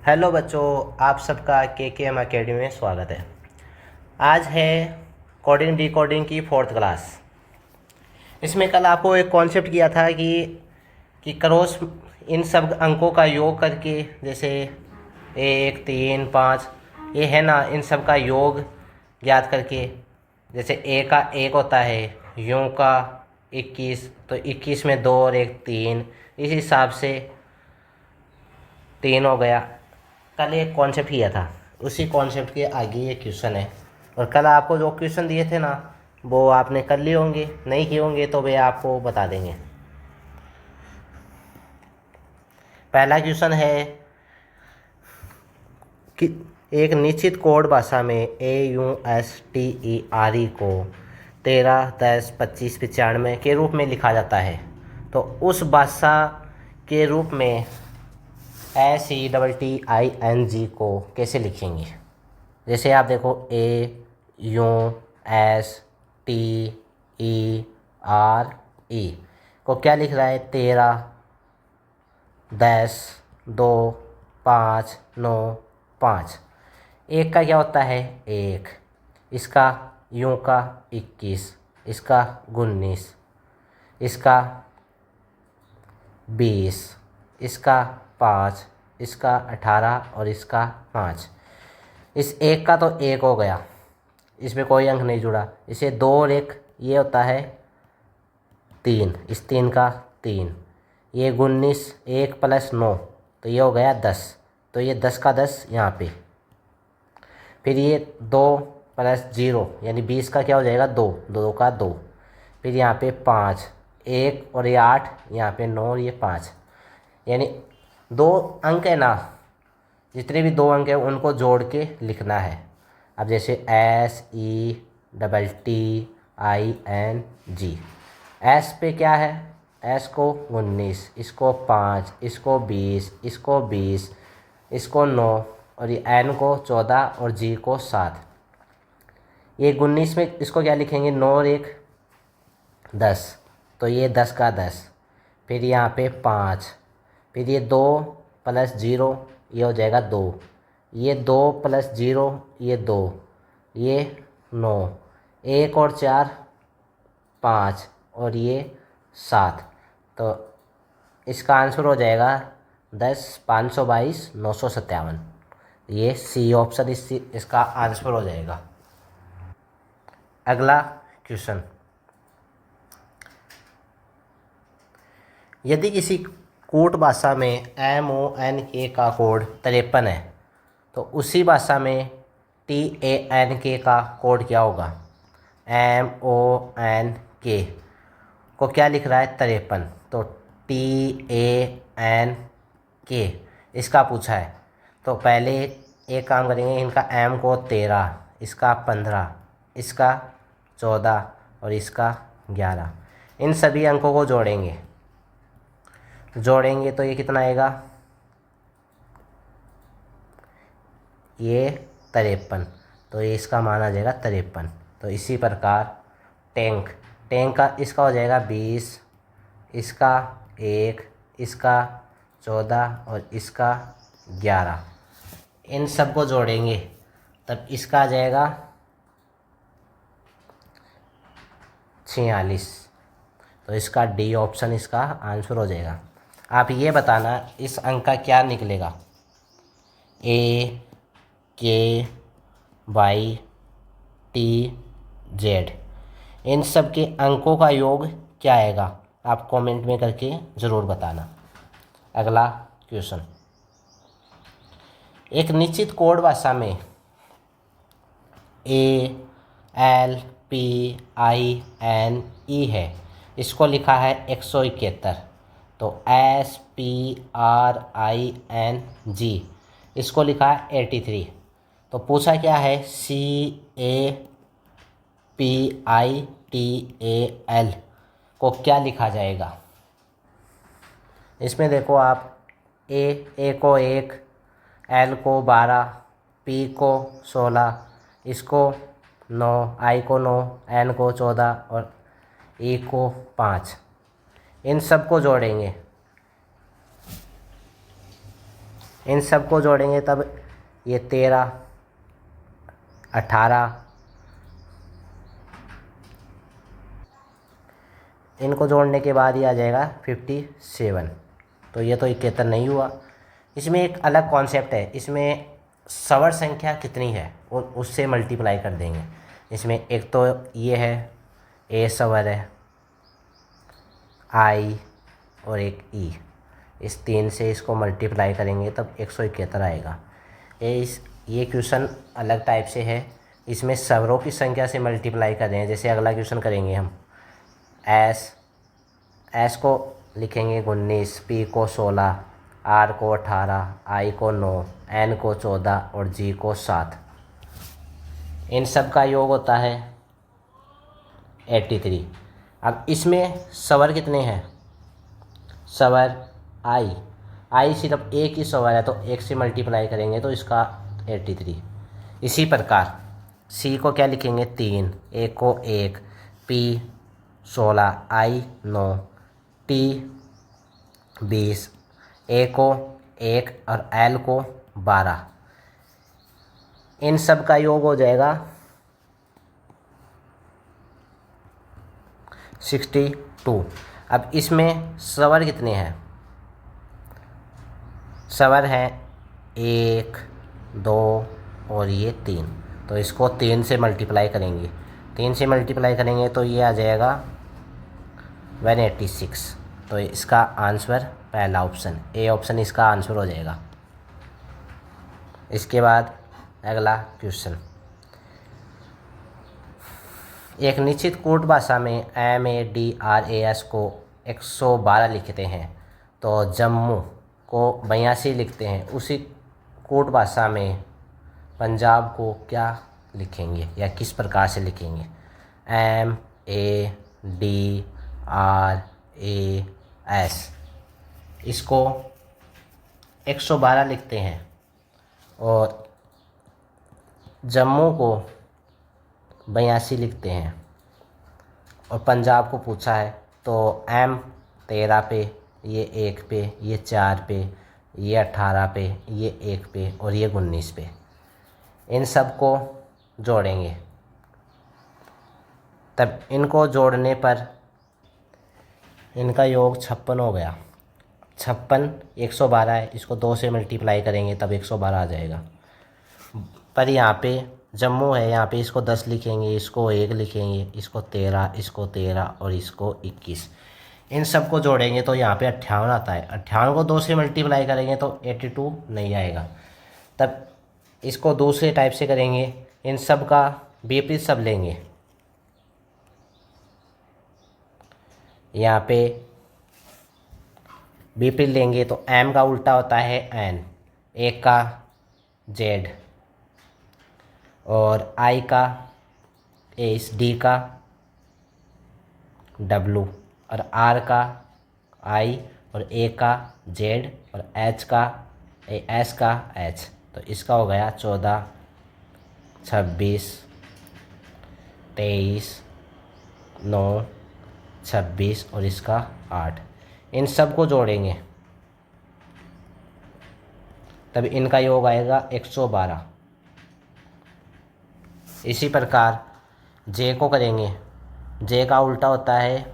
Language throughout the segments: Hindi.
हेलो बच्चों, आप सबका के एम अकेडमी में स्वागत है। आज है कोडिंग डिकोडिंग की फोर्थ क्लास। इसमें कल आपको एक कॉन्सेप्ट किया था कि क्रॉस इन सब अंकों का योग करके, जैसे 1, 3, 5 ये है ना, इन सब का योग ज्ञात करके, जैसे ए का 1 होता है, यूं का 21, तो 21 में 2 और 1 3, इस हिसाब से 3 हो गया। कल एक कॉन्सेप्ट किया था, उसी कॉन्सेप्ट के आगे ये क्वेश्चन है। और कल आपको जो क्वेश्चन दिए थे ना, वो आपने कर लिए होंगे, नहीं किए होंगे तो वे आपको बता देंगे। पहला क्वेश्चन है कि एक निश्चित कोड भाषा में AUSTERE को 13, 10, 25, 95 के रूप में लिखा जाता है, तो उस भाषा के रूप में SETTING को कैसे लिखेंगे। जैसे आप देखो AUSTERE को क्या लिख रहा है, 13, 10, 2, 5, 9, 5। एक का क्या होता है, 1, इसका यूं का 21, इसका 19, इसका 20, इसका 5, इसका 18 और इसका 5। इस एक का तो 1 हो गया, इसमें कोई अंक नहीं जुड़ा। इसे 2 और 1 ये होता है 3, इस 3 का 3, ये 19, 1 + 9 तो ये हो गया 10, तो ये 10 का 10 यहाँ पे। फिर ये 2 + 0 यानी 20 का क्या हो जाएगा, 2, 2 का 2। फिर यहाँ पे 5, 1 और ये 8, यहाँ पे 9 और ये 5, यानी 2 अंक है ना, जितने भी 2 अंक हैं उनको जोड़ के लिखना है। अब जैसे SETTING, एस पे क्या है, एस को 19, इसको 5, इसको 20, इसको 20, इसको 9 और ये एन को 14 और जी को 7। ये 19 में इसको क्या लिखेंगे, 9 और 1 10, तो ये 10 का 10। फिर यहाँ पे 5, फिर ये 2 + 0 ये हो जाएगा 2, ये 2 + 0 ये 2, ये 9, 1 और 4 5 और ये 7। तो इसका आंसर हो जाएगा 10, 522, 957। ये सी ऑप्शन इसका आंसर हो जाएगा। अगला क्वेश्चन, यदि किसी कोड भाषा में MONK का कोड 53 है, तो उसी भाषा में TANK का कोड क्या होगा। MONK को क्या लिख रहा है, 53, तो TANK इसका पूछा है। तो पहले एक काम करेंगे, इनका M को 13, इसका 15, इसका 14 और इसका 11, इन सभी अंकों को जोड़ेंगे तो ये कितना आएगा, ये 53, तो ये इसका मान आ जाएगा 53। तो इसी प्रकार टैंक का इसका हो जाएगा 20, इसका 1, इसका 14 और इसका 11, इन सब को जोड़ेंगे तब इसका आ जाएगा 46। तो इसका डी ऑप्शन इसका आंसर हो जाएगा। आप ये बताना इस अंक का क्या निकलेगा, AKYTZ, इन सब के अंकों का योग क्या आएगा, आप कमेंट में करके ज़रूर बताना। अगला क्वेश्चन, एक निश्चित कोड भाषा में ALPINE है, इसको लिखा है 171, तो SPRING इसको लिखा है 83। तो पूछा क्या है, CAPITAL को क्या लिखा जाएगा। इसमें देखो आप ए को 1, एल को 12, पी को 16, इसको 9, आई को 9, एन को 14 और ई को 5, इन सब को जोड़ेंगे इन सब को जोड़ेंगे तब ये 13, 18, इनको जोड़ने के बाद ये आ जाएगा 57। तो ये तो 71 नहीं हुआ। इसमें एक अलग कॉन्सेप्ट है, इसमें सवर संख्या कितनी है और उससे मल्टीप्लाई कर देंगे। इसमें एक तो ये है ए सवर है, आई और एक ई, इस 3 से इसको मल्टीप्लाई करेंगे तब 171 आएगा। ये क्वेश्चन अलग टाइप से है, इसमें सवरों की संख्या से मल्टीप्लाई कर रहे हैं। जैसे अगला क्वेश्चन करेंगे हम, एस को लिखेंगे 19, पी को 16, आर को 18, आई को 9, एन को 14 और जी को 7। इन सब का योग होता है 83। अब इसमें सवर कितने हैं? सवर आई सिर्फ एक ही सवर है, तो एक से मल्टीप्लाई करेंगे तो इसका 83। इसी प्रकार सी को क्या लिखेंगे? 3, ए को 1, पी 16, आई 9, टी 20, ए को 1 और एल को 12। इन सब का योग हो जाएगा 62। अब इसमें सवर कितने हैं? सवर है 1, 2 और ये 3। तो इसको 3 से मल्टीप्लाई करेंगे, 3 से मल्टीप्लाई करेंगे तो ये आ जाएगा 186। तो इसका आंसर पहला ऑप्शन, ए ऑप्शन इसका आंसर हो जाएगा। इसके बाद अगला क्वेश्चन, एक निश्चित कोड भाषा में MADRAS को 112 लिखते हैं तो जम्मू को 82 लिखते हैं। उसी कोड भाषा में पंजाब को क्या लिखेंगे या किस प्रकार से लिखेंगे? MADRAS, इसको 112 लिखते हैं और जम्मू को 82 लिखते हैं। और पंजाब को पूछा है तो M 13 पे, ये 1 पे, ये 4 पे, ये 18 पे, ये 1 पे और ये 19 पे। इन सब को जोड़ेंगे तब इनको जोड़ने पर इनका योग 56 हो गया। 56 112 है, इसको 2 से मल्टीप्लाई करेंगे तब 112 आ जाएगा। पर यहाँ पे जम्मू है, यहाँ पे इसको 10 लिखेंगे, इसको 1 लिखेंगे, इसको 13, इसको 13 और इसको 21। इन सब को जोड़ेंगे तो यहाँ पे 58 आता है। 58 को 2 से मल्टीप्लाई करेंगे तो 82 नहीं आएगा। तब इसको दूसरे टाइप से करेंगे, इन सब का विपरीत सब लेंगे। यहाँ पे विपरीत लेंगे तो M का उल्टा होता है N, एक का Z और I का S, D का W और R का I और A का Z और H का S का H। तो इसका हो गया 14, 26, 23, 9, 26 और इसका 8। इन सब को जोड़ेंगे तब इनका योग आएगा 112। इसी प्रकार J को करेंगे, J का उल्टा होता है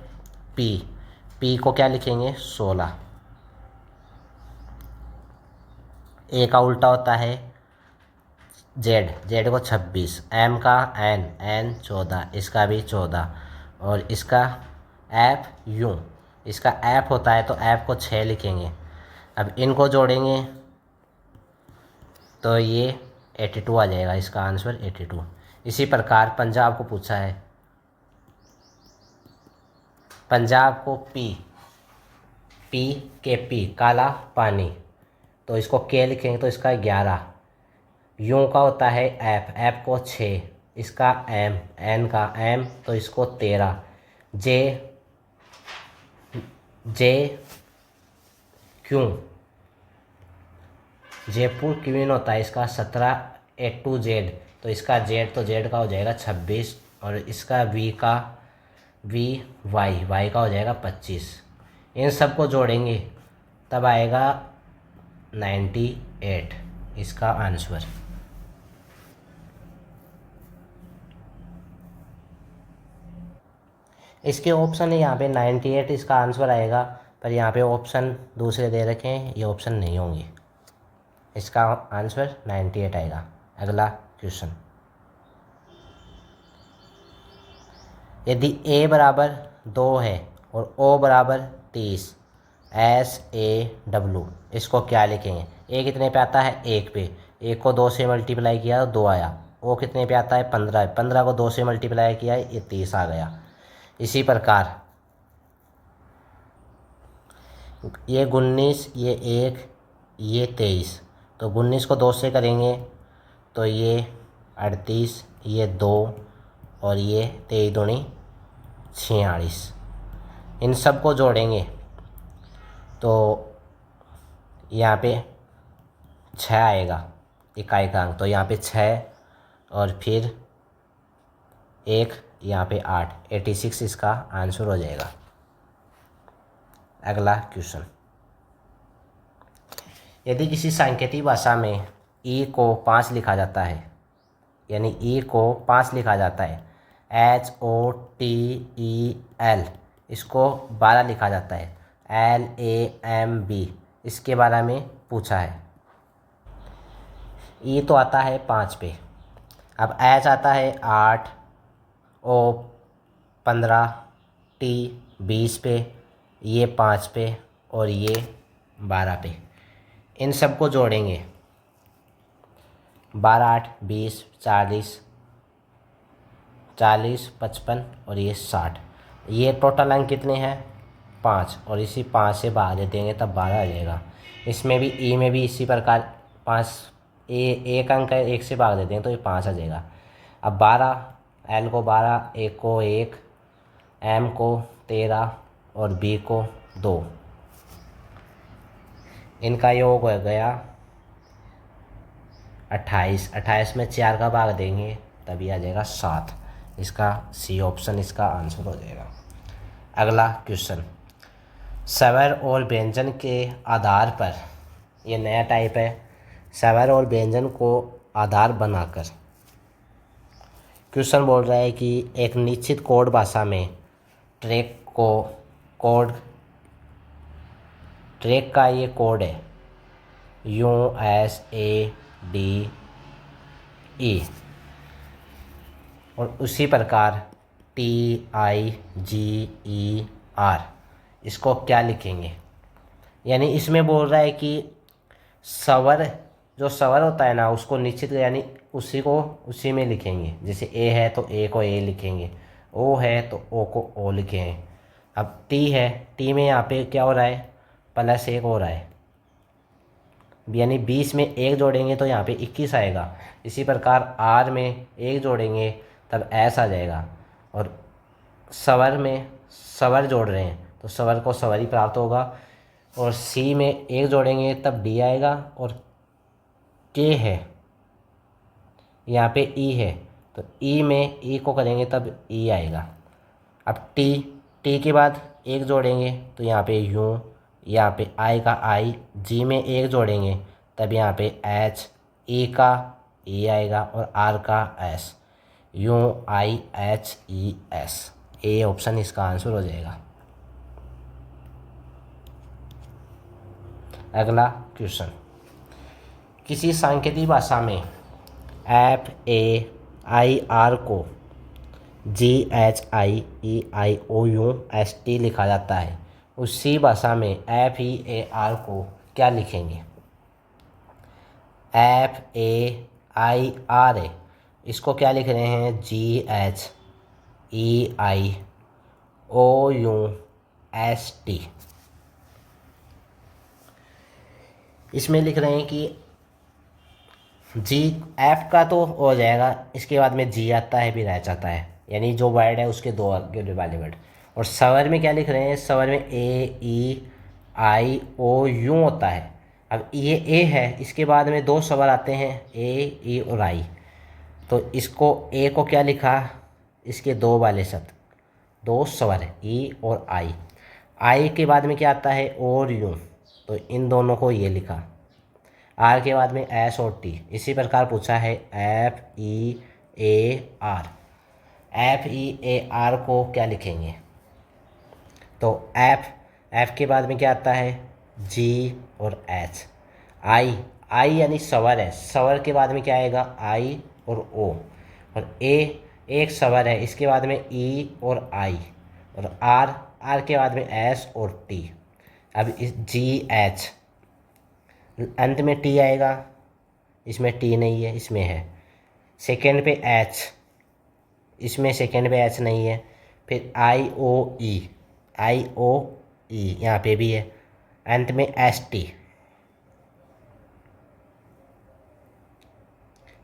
P, P को क्या लिखेंगे? 16। A का उल्टा होता है Z, Z को 26, M का N, N 14, इसका भी 14 और इसका F U, इसका F होता है तो F को 6 लिखेंगे। अब इनको जोड़ेंगे तो ये 82 आ जाएगा, इसका आंसर 82। इसी प्रकार पंजाब को पूछा है, पंजाब को P के P काला पानी, तो इसको K लिखेंगे तो इसका 11। यूं का होता है F, F को 6, इसका M, N का M तो इसको 13। J क्यों, जयपुर क्वीन होता है, इसका 17। A2Z तो इसका Z तो Z का हो जाएगा 26 और इसका V का Y का हो जाएगा 25। इन सब को जोड़ेंगे तब आएगा 98 इसका आंसर। इसके ऑप्शन है यहाँ पे 98 इसका आंसर आएगा, पर यहाँ पे ऑप्शन दूसरे दे रखे हैं, ये ऑप्शन नहीं होंगे। इसका आंसर 98 आएगा। अगला क्वेश्चन, यदि a बराबर 2 है और o बराबर 30, SAW, इसको क्या लिखेंगे? a कितने पे आता है? 1 पे। 1 को 2 से मल्टीप्लाई किया तो 2 आया। o कितने पे आता है? 15। 15 को 2 से मल्टीप्लाई किया ये 30 आ गया। इसी प्रकार ये 19, ये 1, ये 23, तो 19 को 2 से करेंगे तो ये 38, ये 2 और ये 23 दूनी 46। इन सब को जोड़ेंगे तो यहाँ पे 6 आएगा इकाई का अंक, तो यहाँ पे 6 और फिर 1, यहाँ पे 8, 86 इसका आंसर हो जाएगा। अगला क्वेश्चन, यदि किसी सांकेतिक भाषा में ई को 5 लिखा जाता है, यानी ई को 5 लिखा जाता है, HOTEL, इसको 12 लिखा जाता है, LAMB, इसके बारे में पूछा है। ई तो आता है 5 पे, अब एच आता है 8, O 15, T 20 पे, ये 5 पे और ये 12 पे। इन सब को जोड़ेंगे 12, 8, 20, 40, 40, 55 और ये 60। ये टोटल अंक कितने हैं? 5, और इसी 5 से भाग दे देंगे तब 12 आ जाएगा। इसमें भी ई में भी इसी प्रकार 5, एक अंक है, 1 से भाग देते हैं तो ये 5 आ जाएगा। अब 12, एल को 12, ए को 1, एम को 13 और बी को 2, इनका योग हो गया 28। 28 में 4 का भाग देंगे तभी आ जाएगा 7। इसका सी ऑप्शन इसका आंसर हो जाएगा। अगला क्वेश्चन, स्वर और व्यंजन के आधार पर, ये नया टाइप है, स्वर और व्यंजन को आधार बनाकर क्वेश्चन बोल रहा है कि एक निश्चित कोड भाषा में ट्रैक का ये कोड है USADE, और उसी प्रकार TIGER, इसको क्या लिखेंगे? यानी इसमें बोल रहा है कि स्वर, जो स्वर होता है ना उसको निश्चित, यानी उसी को उसी में लिखेंगे। जैसे ए है तो ए को ए लिखेंगे, ओ है तो ओ को ओ लिखेंगे। अब टी है, टी में यहाँ पे क्या हो रहा है? +1 हो रहा है, यानी 20 में 1 जोड़ेंगे तो यहाँ पे 21 आएगा। इसी प्रकार आर में 1 जोड़ेंगे तब एस आ जाएगा, और स्वर में स्वर जोड़ रहे हैं तो स्वर को स्वर ही प्राप्त होगा, और सी में 1 जोड़ेंगे तब डी आएगा, और के है यहाँ पे ई है तो ई में ई को करेंगे तब ई आएगा। अब टी के बाद 1 जोड़ेंगे तो यहाँ पे यू, यहाँ पे आई का आई, जी में 1 जोड़ेंगे तब यहाँ पे एच, ई का ई आएगा और आर का एस, UIHES। ए ऑप्शन इसका आंसर हो जाएगा। अगला क्वेश्चन, किसी सांकेतिक भाषा में FAIR को GHIEIOUST लिखा जाता है, उसी भाषा में FEAR को क्या लिखेंगे? FAIR है, इसको क्या लिख रहे हैं? GHEIOUST। इसमें लिख रहे हैं कि जी, एफ का तो हो जाएगा, इसके बाद में जी आता है फिर एच आता है, यानी जो वर्ड है उसके 2 आगे वाले वर्ड। और स्वर में क्या लिख रहे हैं? स्वर में AEIOU होता है। अब ये ए है, इसके बाद में 2 स्वर आते हैं, ए, ई और आई, तो इसको ए को क्या लिखा? इसके 2 वाले शब्द, 2 स्वर, ई और आई। आई के बाद में क्या आता है? और यू, तो इन दोनों को ये लिखा। आर के बाद में एस और टी। इसी प्रकार पूछा है FEAR। FEAR को क्या लिखेंगे? तो एफ के बाद में क्या आता है? G और H। आई यानी स्वर है, स्वर के बाद में क्या आएगा? I और O। और एक स्वर है, इसके बाद में E और I। और आर के बाद में S और T। अब इस GH अंत में T आएगा, इसमें T नहीं है, इसमें है। सेकेंड पे H, इसमें सेकेंड पे H नहीं है। फिर IOE यहाँ पे भी है। अंत में ST,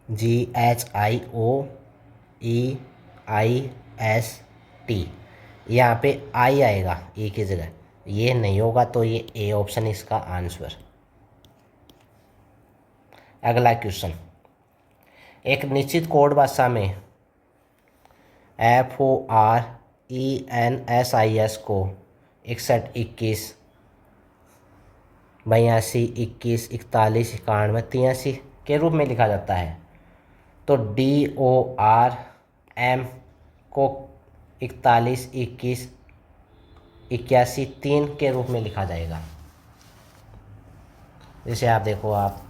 GHIOEIST। यहाँ पे आई आएगा ई की जगह, ये नहीं होगा तो ये ए ऑप्शन इसका आंसर। अगला क्वेश्चन, एक निश्चित कोड भाषा में FORENSIS को 61, 21, 82, 21, 41, 91, 83 के रूप में लिखा जाता है। तो DORM को 41, 21, 81, 3 के रूप में लिखा जाएगा। जैसे आप देखो, आप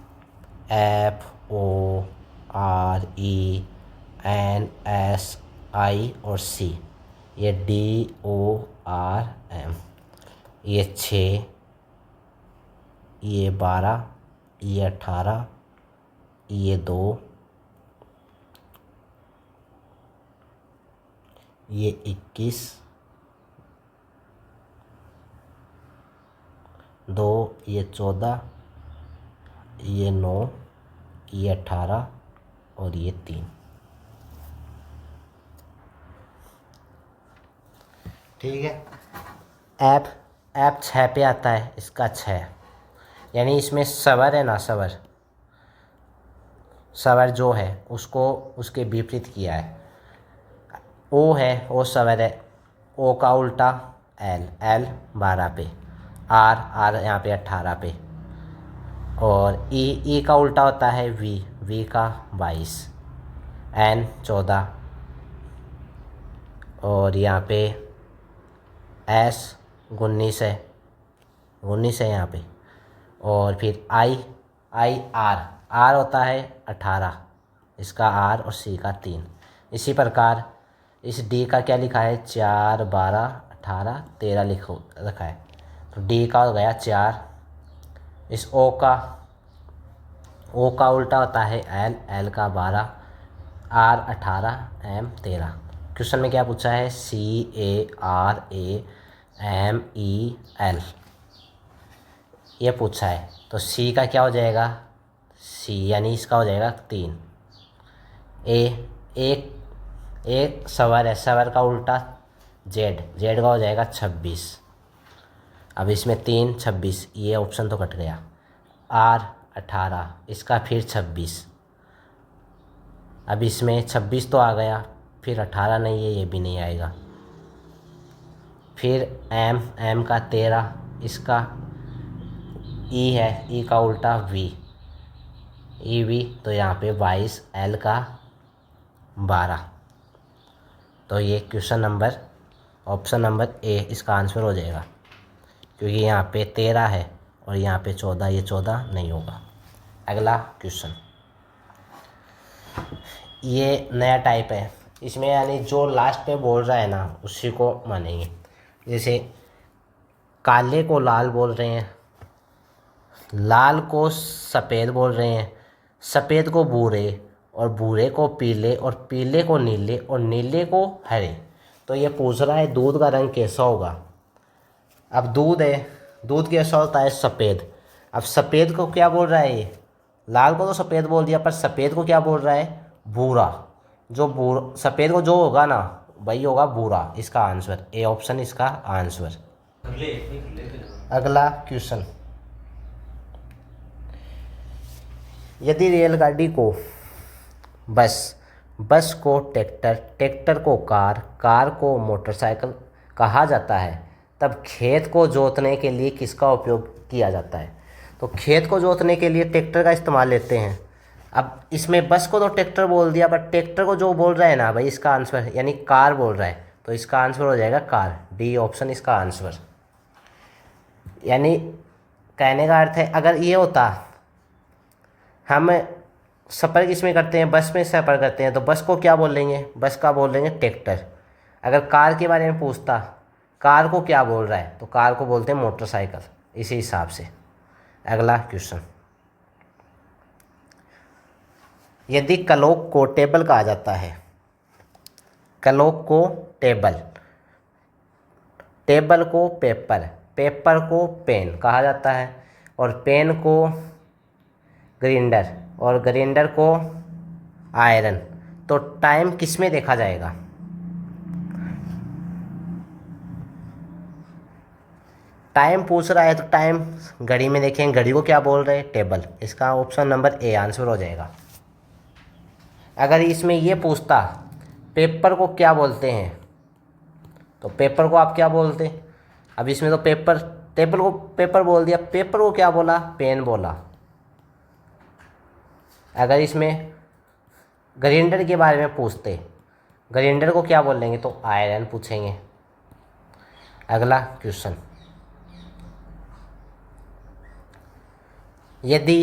FORENSI और C, ये DORM, ये 6, ये 12, ये 18, ये 2, ये 21, 2, ये 14, ये 9, ये 18 और ये 3। ठीक है। ऐप 6 पे आता है, इसका 6, यानी इसमें स्वर है ना, स्वर जो है उसको उसके विपरीत किया है। ओ है, ओ स्वर है, ओ का उल्टा एल 12 पे, आर यहाँ पे 18 पे। और ई का उल्टा होता है वी का 22, एन 14, और यहाँ पे एस 19 है, 19 है यहाँ पे। और फिर आई आर होता है 18, इसका आर और सी का 3। इसी प्रकार इस डी का क्या लिखा है? 4, 12, 18, 13 लिखो रखा है। तो डी का हो गया 4। इस ओ का उल्टा होता है एल का 12, आर 18, एम 13। क्वेश्चन में क्या पूछा है? CARAMEL ये पूछा है। तो सी का क्या हो जाएगा? सी यानी इसका हो जाएगा 3। एक स्वर है, स्वर का उल्टा जेड का हो जाएगा 26। अब इसमें 3, 26, ये ऑप्शन तो कट गया। आर 18, इसका फिर 26। अब इसमें 26 तो आ गया, फिर 18 नहीं है, ये भी नहीं आएगा। फिर एम का 13, इसका ई है, ई का उल्टा वी तो यहाँ पे 22, एल का 12। तो ये question number option number A इसका आंसर हो जाएगा, क्योंकि यहाँ पे 13 है और यहाँ पे 14, ये 14 नहीं होगा। अगला क्वेश्चन, ये नया टाइप है, इसमें यानी जो लास्ट में बोल रहा है ना उसी को मानेंगे। जैसे काले को लाल बोल रहे हैं, लाल को सफ़ेद बोल रहे हैं, सफ़ेद को भूरे, और भूरे को पीले, और पीले को नीले, और नीले को हरे। तो ये पूछ रहा है दूध का रंग कैसा होगा। अब दूध है, दूध कैसा होता है? सफ़ेद। अब सफ़ेद को क्या बोल रहा है ये? लाल को तो सफ़ेद बोल दिया, पर सफ़ेद को क्या बोल रहा है? भूरा। जो सफ़ेद को जो होगा ना वही होगा भूरा, इसका आंसर ए ऑप्शन इसका आंसर। अगला क्वेश्चन, यदि रेलगाड़ी को बस को ट्रैक्टर को कार को मोटरसाइकिल कहा जाता है, तब खेत को जोतने के लिए किसका उपयोग किया जाता है? तो खेत को जोतने के लिए ट्रैक्टर का इस्तेमाल लेते हैं। अब इसमें बस को तो ट्रैक्टर बोल दिया, बट ट्रैक्टर को जो बोल रहा है ना भाई, इसका आंसर यानी कार बोल रहा है, तो इसका आंसर हो जाएगा कार। डी ऑप्शन इसका आंसर। यानी कहने का अर्थ है, अगर ये होता हम सफ़र किस में करते हैं, बस में सफ़र करते हैं, तो बस को क्या बोल लेंगे, बस का बोल लेंगे ट्रैक्टर। अगर कार के बारे में पूछता, कार को क्या बोल रहा है, तो कार को बोलते हैं मोटरसाइकिल। इसी हिसाब से अगला क्वेश्चन, यदि कलोक को टेबल कहा जाता है, कलोक को टेबल, टेबल को पेपर, पेपर को पेन कहा जाता है, और पेन को ग्राइंडर, और ग्राइंडर को आयरन, तो टाइम किस में देखा जाएगा? टाइम पूछ रहा है तो टाइम घड़ी में देखें, घड़ी को क्या बोल रहे हैं, टेबल। इसका ऑप्शन नंबर ए आंसर हो जाएगा। अगर इसमें ये पूछता पेपर को क्या बोलते हैं, तो पेपर को आप क्या बोलते हैं? अब इसमें तो पेपर, टेबल को पेपर बोल दिया, पेपर को क्या बोला, पेन बोला। अगर इसमें ग्राइंडर के बारे में पूछते, ग्राइंडर को क्या बोल लेंगे, तो आयरन पूछेंगे। अगला क्वेश्चन, यदि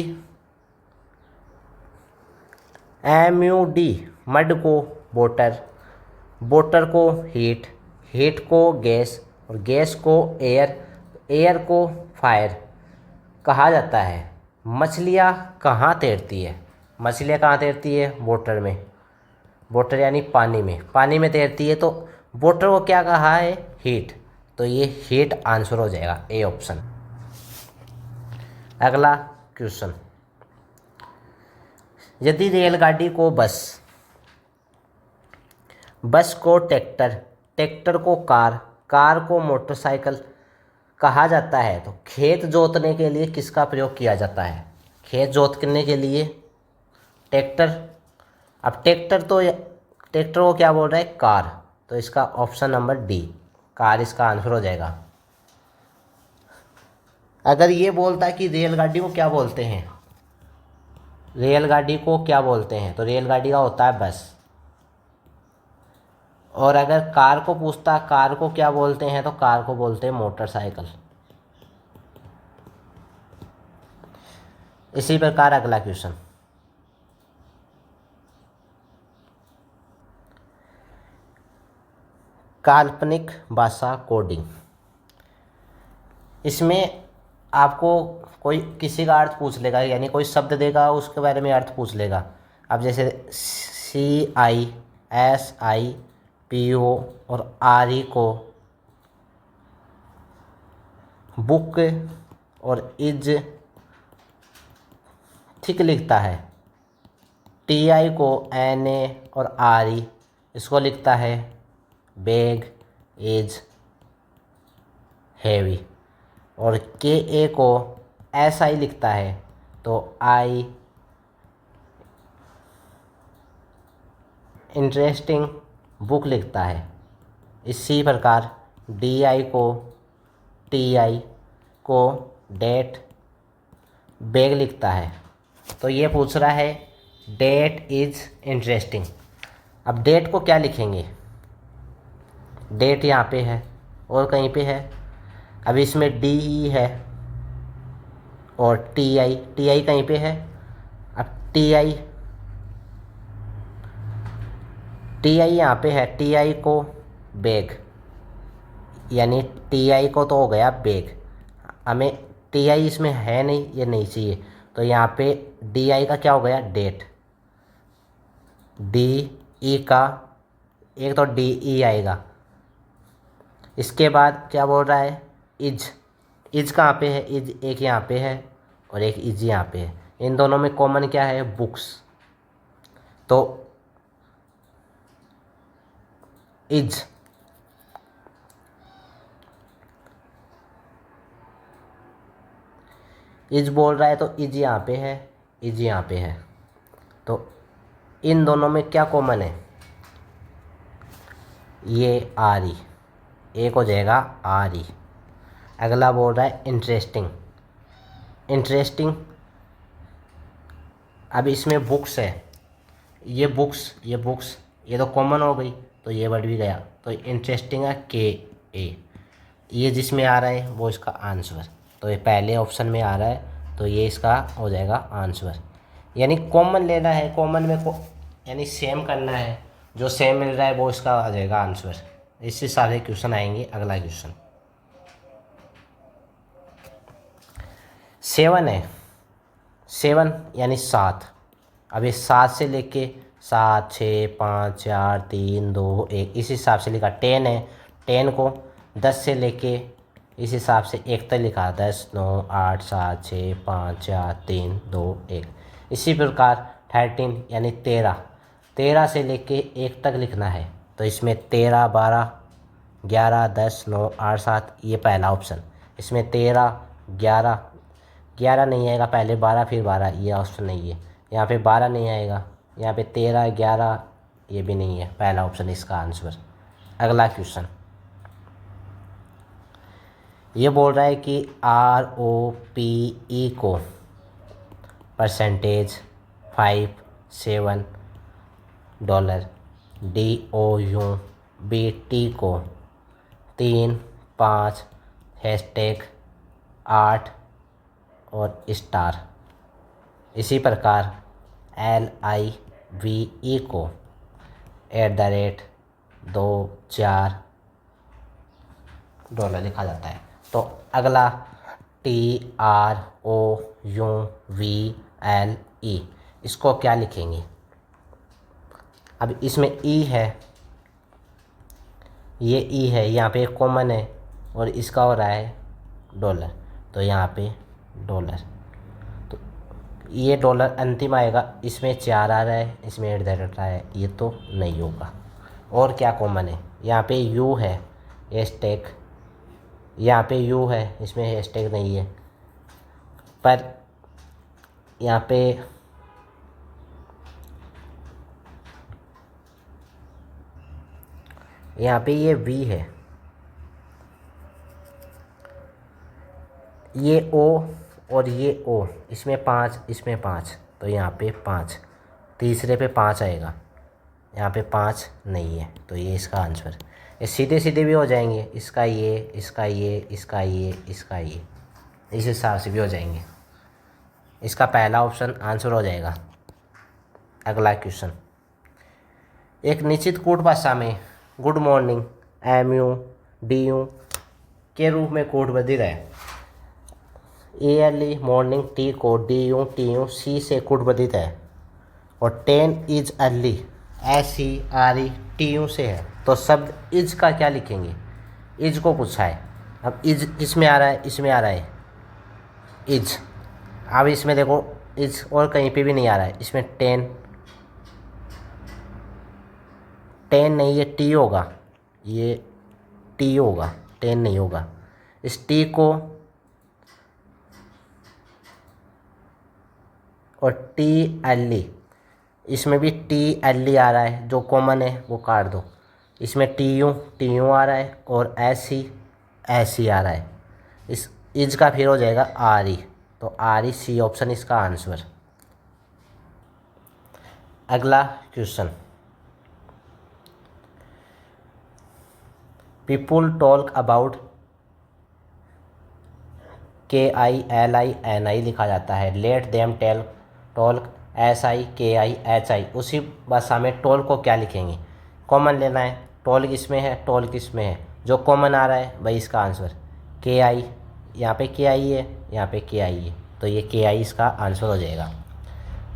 MUD मड को वाटर, वाटर को हीट, हीट को गैस, और गैस को एयर, एयर को फायर कहा जाता है, मछलियाँ कहाँ तैरती है? मछलियाँ कहाँ तैरती है? वाटर में, वाटर यानी पानी में, पानी में तैरती है। तो वाटर को क्या कहा है? हीट। तो ये हीट आंसर हो जाएगा, ए ऑप्शन। अगला क्वेश्चन, यदि रेलगाड़ी को बस, बस को ट्रैक्टर, ट्रैक्टर को कार, कार को मोटरसाइकिल कहा जाता है, तो खेत जोतने के लिए किसका प्रयोग किया जाता है? खेत जोतने के लिए ट्रैक्टर। अब ट्रैक्टर तो, ट्रैक्टर को क्या बोल रहा है? कार। तो इसका ऑप्शन नंबर डी, कार इसका आंसर हो जाएगा। अगर ये बोलता है कि रेलगाड़ी को क्या बोलते हैं, रेलगाड़ी को क्या बोलते हैं, तो रेलगाड़ी का होता है बस। और अगर कार को पूछता कार को क्या बोलते हैं, तो कार को बोलते हैं मोटरसाइकिल। इसी प्रकार अगला क्वेश्चन, काल्पनिक भाषा कोडिंग। इसमें आपको कोई किसी का अर्थ पूछ लेगा, यानी कोई शब्द देगा, उसके बारे में अर्थ पूछ लेगा। अब जैसे CISIPO और RE को बुक और इज थिक लिखता है, TI को NA और RE इसको लिखता है बैग इज हैवी, और KA को SI लिखता है, तो आई इंटरेस्टिंग बुक लिखता है। इसी प्रकार DI को TI को डेट बैग लिखता है। तो ये पूछ रहा है डेट इज इंटरेस्टिंग। अब डेट को क्या लिखेंगे? डेट यहाँ पे है और कहीं पे है। अब इसमें DE है और TI कहीं पे है। अब TI यहाँ पे है, TI को बैग, यानी TI को तो हो गया बैग, हमें TI इसमें है नहीं, ये नहीं चाहिए, तो यहाँ पे DI का क्या हो गया? डेट। DE का एक तो DE आएगा। इसके बाद क्या बोल रहा है? इज कहाँ पे है? इज एक यहाँ पे है और एक इज यहाँ पे है। इन दोनों में कॉमन क्या है? बुक्स। तो इज, इज बोल रहा है तो इज यहाँ पे है, इज यहाँ पे है, तो इन दोनों में क्या कॉमन है? ये RE, एक हो जाएगा RE। अगला बोल रहा है इंटरेस्टिंग। इंटरेस्टिंग। अब इसमें बुक्स है, ये बुक्स, ये तो कॉमन हो गई, तो ये वर्ड भी गया। तो इंटरेस्टिंग है के ए, ये जिसमें आ रहा है वो इसका आंसर। तो ये पहले ऑप्शन में आ रहा है, तो ये इसका हो जाएगा आंसर। यानी कॉमन लेना है, कॉमन में यानी सेम करना है, जो सेम मिल रहा है वो इसका आ जाएगा आंसर। इससे सारे क्वेश्चन आएंगे। अगला क्वेश्चन 7 है, 7 यानी 7। अब ये 7 से लेके 7, 6, 5, 4, 3, 2, 1 इस हिसाब से लिखा। 10 है, 10 को 10 से लेके इस हिसाब से 1 तक लिखा। 10, 9, 8, 7, 6, 5, 4, 3, 2, 1। इसी प्रकार 13 यानी 13, 13 से लेके 1 तक लिखना है। तो इसमें 13, 12, 11, 10, 9, 8, 7 ये पहला ऑप्शन। इसमें 13, 11, 11 नहीं आएगा, पहले 12 फिर 12, ये ऑप्शन नहीं है। यहाँ पे 12 नहीं आएगा, यहाँ पे 13, 11 ये भी नहीं है, पहला ऑप्शन इसका आंसर। अगला क्वेश्चन ये बोल रहा है कि ROPE को परसेंटेज 5, 7 डॉलर, DOUBT को 3, 5 हैशटैग 8 और स्टार। इसी प्रकार LIVE को @ 2, 4 डॉलर लिखा जाता है। तो अगला TROUVLE इसको क्या लिखेंगे? अब इसमें ई है, ये ई है, यहाँ पे कॉमन है और इसका हो रहा है डॉलर, तो यहाँ पे डॉलर। तो ये डॉलर अंतिम आएगा, इसमें 4 आ रहा है, इसमें @ रहा है, ये तो नहीं होगा। और क्या कॉमन है? यहाँ पे यू है, हैशटैग, यहाँ पे यू है, इसमें हैशटैग नहीं है। पर यहाँ पे ये वी है, ये ओ और ये ओ, इसमें 5, इसमें 5, तो यहाँ पे 5, तीसरे पे 5 आएगा, यहाँ पे 5 नहीं है, तो ये इसका आंसर। ये सीधे सीधे भी हो जाएंगे, इसका ये, इसका ये, इसका ये, इसका ये, इस हिसाब से भी हो जाएंगे। इसका पहला ऑप्शन आंसर हो जाएगा। अगला क्वेश्चन, एक निश्चित कूट भाषा में गुड मॉर्निंग MU DU के रूप में कूट बधिर है। अर्ली मॉर्निंग टी को DU TU C से कूट बधित है, और 10 इज अर्ली SERE TU से है। तो शब्द इज का क्या लिखेंगे? इज को पूछा है। अब इज इसमें आ रहा है, इसमें आ रहा है इज। अब इसमें देखो इज और कहीं पे भी नहीं आ रहा है। इसमें 10 नहीं, ये टी होगा, ये टी होगा, 10 नहीं होगा। इस टी को और टी अर्ली, इसमें भी टी अर्ली आ रहा है, जो कॉमन है वो काट दो। इसमें TU आ रहा है और SE आ रहा है। इस इज का फिर हो जाएगा RE, तो RE C ऑप्शन इसका आंसर। अगला question, people talk about KILINI लिखा जाता है। Let them tell talk SIKIHI। उसी भाषा में टॉल को क्या लिखेंगे? कॉमन लेना है, टॉल किसमें है, टॉल किसमें है, जो कॉमन आ रहा है भाई इसका आंसर। KI, यहाँ पे KI है, यहाँ पे KI है, तो ये KI इसका आंसर हो जाएगा।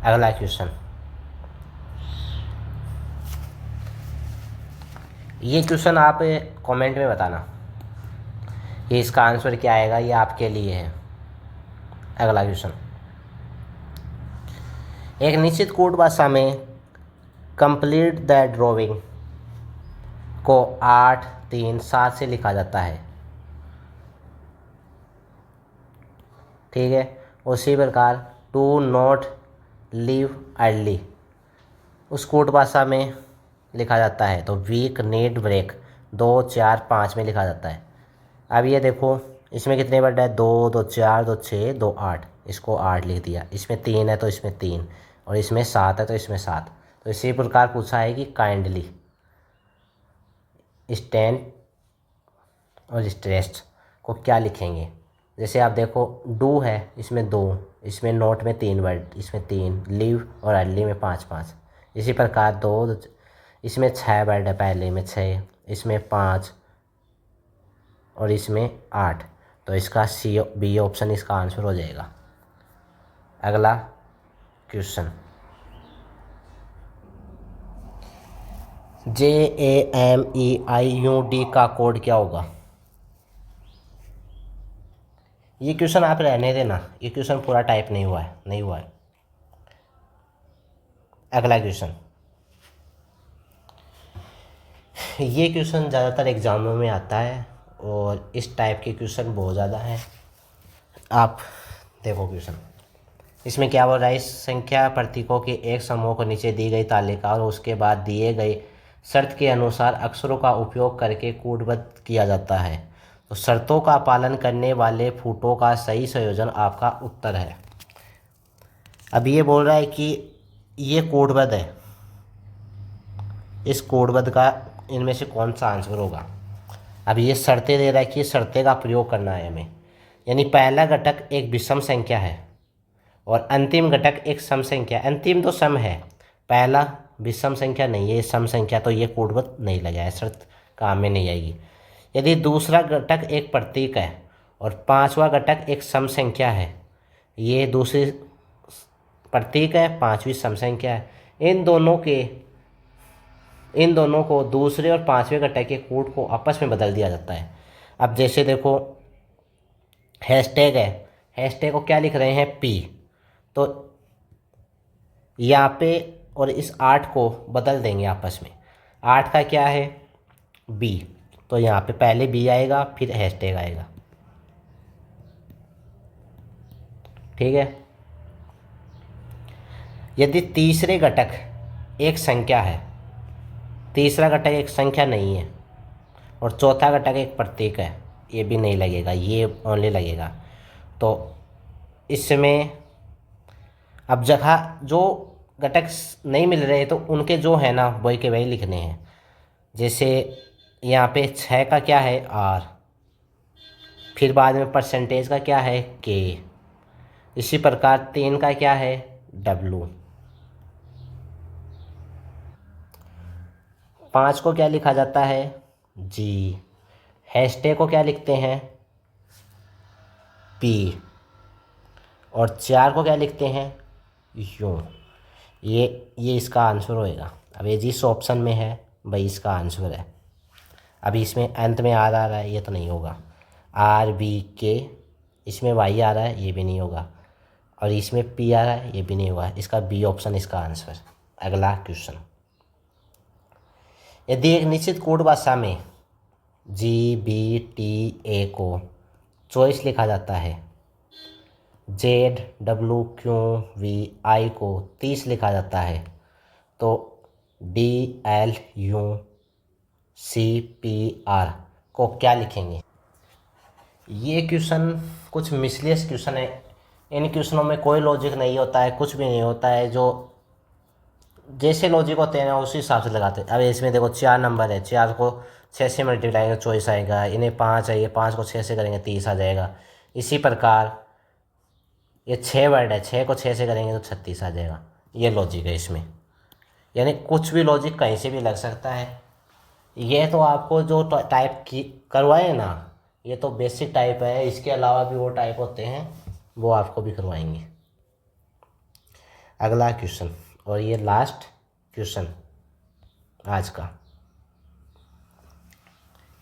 अगला क्वेश्चन, ये क्वेश्चन आप कमेंट में बताना कि इसका आंसर क्या आएगा, ये आपके लिए है। अगला क्वेश्चन, एक निश्चित कोड भाषा में कंप्लीट द ड्राइंग को 8, 3, 7 से लिखा जाता है। ठीक है, उसी प्रकार डू नॉट लीव अर्ली उस कोड भाषा में लिखा जाता है। तो वीक नीड ब्रेक 2, 4, 5 में लिखा जाता है। अब ये देखो इसमें कितने वर्ड है? 2, 2, 4, 2, 6, 2, 8, इसको 8 लिख दिया। इसमें 3 है तो इसमें 3, और इसमें 7 है तो इसमें 7। तो इसी प्रकार पूछा है कि काइंडली, स्टैंड और स्ट्रेस्ड को क्या लिखेंगे। जैसे आप देखो डू है, इसमें 2, इसमें नोट में 3 वर्ड, इसमें 3, लीव और अर्ली में 5-5। इसी प्रकार 2, इसमें 6 वर्ड है, पहले में 6, इसमें 5 और इसमें 8। तो इसका बी ऑप्शन इसका आंसर हो जाएगा। अगला क्वेश्चन, JAMEIUD का कोड क्या होगा। ये क्वेश्चन आप रहने देना, ये क्वेश्चन पूरा टाइप नहीं हुआ है। अगला क्वेश्चन, ये क्वेश्चन ज़्यादातर एग्जामों में आता है और इस टाइप के क्वेश्चन बहुत ज़्यादा हैं। आप देखो क्वेश्चन, इसमें क्या बोल रहा है, इस संख्या प्रतीकों के एक समूह को नीचे दी गई तालिका और उसके बाद दिए गए शर्त के अनुसार अक्षरों का उपयोग करके कोडबद्ध किया जाता है। तो शर्तों का पालन करने वाले फुटों का सही संयोजन आपका उत्तर है। अब ये बोल रहा है कि ये कोडबद्ध है, इस कोडबद्ध का इनमें से कौन सा आंसर होगा। अब ये शर्तें दे रहा है कि शर्तें का प्रयोग करना है हमें, यानी पहला घटक एक विषम संख्या है और अंतिम घटक एक सम संख्या। अंतिम तो सम है, पहला विषम संख्या नहीं है, सम संख्या, तो ये कोडबद्ध नहीं लगा है, शर्त काम में नहीं आएगी। यदि दूसरा घटक एक प्रतीक है और पांचवा घटक एक सम संख्या है, ये दूसरी प्रतीक है, पांचवी सम संख्या है, इन दोनों को दूसरे और पांचवें घटक के कोड को आपस में बदल दिया जाता है। अब जैसे देखो हैशटैग है, हैशटैग को क्या लिख रहे हैं, P, तो यहाँ पे और इस 8 को बदल देंगे आपस में। 8 का क्या है, B, तो यहाँ पे पहले B आएगा फिर हैशटैग आएगा, ठीक है। यदि तीसरे घटक एक संख्या है, तीसरा घटक एक संख्या नहीं है और चौथा घटक एक प्रतीक है, ये भी नहीं लगेगा, ये ओनली लगेगा। तो इसमें अब जगह जो घटक नहीं मिल रहे तो उनके जो है ना वही के वही लिखने हैं। जैसे यहाँ पे 6 का क्या है, R, फिर बाद में परसेंटेज का क्या है, K। इसी प्रकार 3 का क्या है, W। 5 को क्या लिखा जाता है, G। हैशटैग को क्या लिखते हैं, P, और 4 को क्या लिखते हैं, U। ये इसका आंसर होएगा। अब ये जिस ऑप्शन में है वही इसका आंसर है। अभी इसमें अंत में R आ रहा है, ये तो नहीं होगा। RBK, इसमें Y आ रहा है, ये भी नहीं होगा, और इसमें P आ रहा है, ये भी नहीं होगा। इसका B ऑप्शन इसका आंसर। अगला क्वेश्चन, यदि एक निश्चित कोड भाषा में GBTA को 24 लिखा जाता है, ZWQVI को 30 लिखा जाता है, तो DLUCPR को क्या लिखेंगे। ये क्वेश्चन कुछ मिसलियस क्वेश्चन है। इन क्वेश्चनों में कोई लॉजिक नहीं होता है, कुछ भी नहीं होता है, जो जैसे लॉजिक होते हैं ना उसी हिसाब से लगाते हैं। अब इसमें देखो 4 नंबर है, 4 को 6 से मल्टीप्लाई करेंगे 24 आएगा, इन्हें 5 है, ये 5 को 6 से करेंगे 30 आ जाएगा। इसी प्रकार ये 6 वर्ड है, 6 को 6 से करेंगे तो 36 आ जाएगा। ये लॉजिक है इसमें, यानी कुछ भी लॉजिक कहीं से भी लग सकता है। ये तो आपको जो टाइप की करवाए ना, ये तो बेसिक टाइप है, इसके अलावा भी वो टाइप होते हैं, वो आपको भी करवाएंगे। अगला क्वेश्चन, और ये लास्ट क्वेश्चन आज का,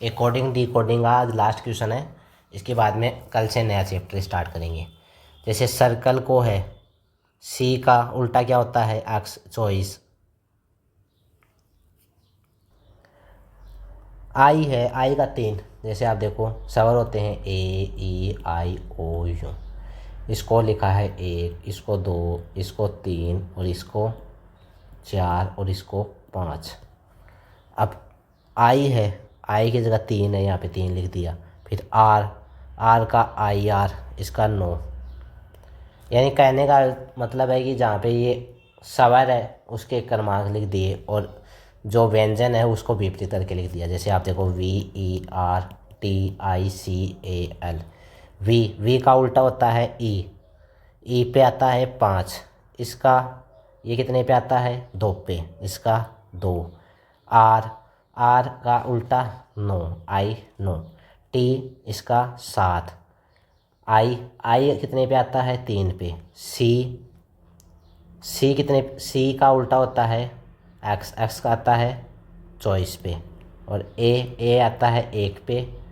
कोडिंग डिकोडिंग आज लास्ट क्वेश्चन है। इसके बाद में कल से नया चैप्टर स्टार्ट करेंगे। जैसे सर्कल को है, C का उल्टा क्या होता है, अक्स 24। I है, I का 3, जैसे आप देखो स्वर होते हैं AEIOU। इसको लिखा है 1, इसको 2, इसको 3, और इसको 4, और इसको 5। अब I है, I की जगह 3 है, यहाँ पे 3 लिख दिया। फिर R का IR, इसका 9, यानी कहने का मतलब है कि जहाँ पे ये स्वर है उसके क्रमांक लिख दिए और जो व्यंजन है उसको विपरीत करके लिख दिया। जैसे आप देखो VERTICAL, वी का उल्टा होता है ई पे आता है 5, इसका ये कितने पे आता है 2 पे, इसका 2। आर आर का उल्टा 9, आई 9। टी इसका 7, आई आई कितने पे आता है 3 पे। सी का उल्टा होता है एक्स, एक्स का आता है 24 पे। और ए आता है 1 पे।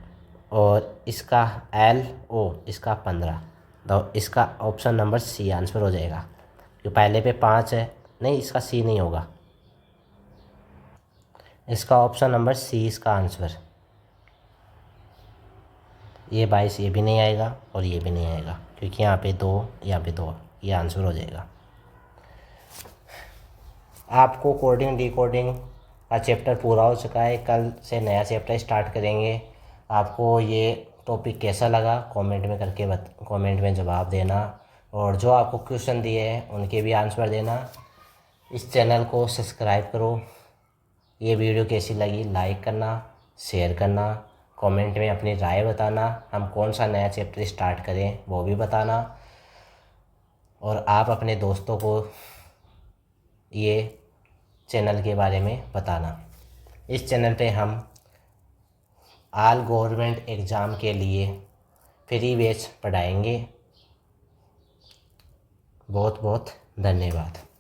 और इसका एल ओ इसका 15। तो इसका ऑप्शन नंबर सी आंसर हो जाएगा। जो पहले पे 5 है, नहीं इसका सी नहीं होगा, इसका ऑप्शन नंबर सी इसका आंसर। ये 22 ये भी नहीं आएगा और ये भी नहीं आएगा, क्योंकि यहाँ पे 2, यहाँ पे 2, ये आंसर हो जाएगा। आपको कोडिंग डिकोडिंग का चैप्टर पूरा हो चुका है, कल से नया चैप्टर स्टार्ट करेंगे। आपको ये टॉपिक कैसा लगा कमेंट में जवाब देना, और जो आपको क्वेश्चन दिए हैं उनके भी आंसर देना। इस चैनल को सब्सक्राइब करो। ये वीडियो कैसी लगी लाइक करना, शेयर करना, कमेंट में अपनी राय बताना, हम कौन सा नया चैप्टर स्टार्ट करें वो भी बताना। और आप अपने दोस्तों को ये चैनल के बारे में बताना। इस चैनल पे हम ऑल गवर्नमेंट एग्ज़ाम के लिए फ्री बैच पढ़ाएंगे। बहुत बहुत धन्यवाद।